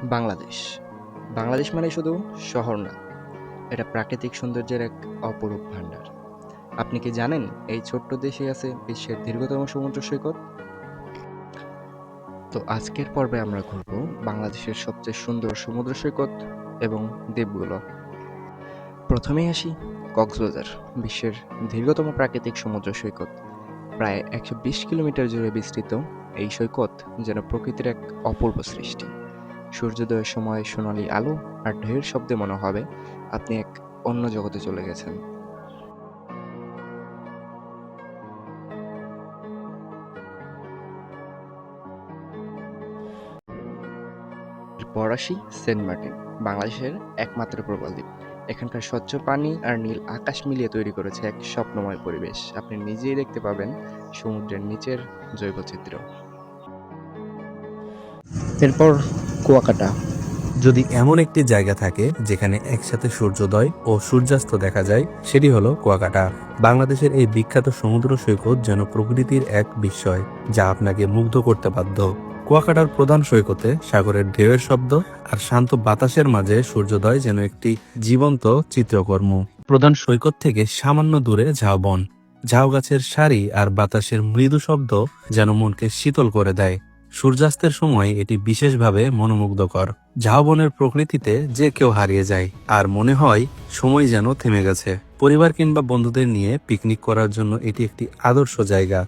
বাংলাদেশ। বাংলাদেশ মানে শুধু শহর না, এটা প্রাকৃতিক সৌন্দর্যের এক অপরূপ ভাণ্ডার। আপনি কি জানেন এই ছোট্ট দেশে আছে বিশ্বের দীর্ঘতম সমুদ্র সৈকত? তো আজকের পর্বে আমরা ঘুরব বাংলাদেশের সবচেয়ে সুন্দর সমুদ্র সৈকত এবং দ্বীপগুলো। প্রথমেই আসি কক্সবাজার, বিশ্বের দীর্ঘতম প্রাকৃতিক সমুদ্র সৈকত। প্রায় 120 কিলোমিটার জুড়ে বিস্তৃত এই সৈকত যেন প্রকৃতির এক অপূর্ব সৃষ্টি। সূর্যোদয়ের সময় সোনালি আলো আর ঢেউয়ের শব্দে মনে হবে আপনি এক অন্য জগতে চলে গেছেন। এরপর আসি সেন্ট মার্টিন, বাংলাদেশের একমাত্র প্রবাল দ্বীপ। এখানকার স্বচ্ছ পানি আর নীল আকাশ মিলিয়ে তৈরি করেছে এক স্বপ্নময় পরিবেশ। আপনি নিজেই দেখতে পাবেন সমুদ্রের নিচের জৈবচিত্র। এরপর কুয়াকাটা। যদি এমন একটি জায়গা থাকে যেখানে একসাথে সূর্যোদয় ও সূর্যাস্ত দেখা যায়, সেটি হলো কুয়াকাটা। বাংলাদেশের এই বিখ্যাত সমুদ্র সৈকত যেন প্রকৃতির এক বিস্ময়, যা আপনাকে মুগ্ধ করতে বাধ্য। কুয়াকাটার প্রধান সৈকতে সাগরের ঢেউয়ের শব্দ আর শান্ত বাতাসের মাঝে সূর্যোদয় যেন একটি জীবন্ত চিত্রকর্ম। প্রধান সৈকত থেকে সামান্য দূরে ঝাউবন, ঝাউ গাছের সারি আর বাতাসের মৃদু শব্দ যেন মনকে শীতল করে দেয়। সূর্যাস্তের সময় এটি বিশেষভাবে মনোমুগ্ধকর। ঝাউবনের প্রকৃতিতে যে কেউ হারিয়ে যায় আর মনে হয় সময় যেন থেমে গেছে। পরিবার কিংবা বন্ধুদের নিয়ে পিকনিক করার জন্য এটি একটি আদর্শ জায়গা।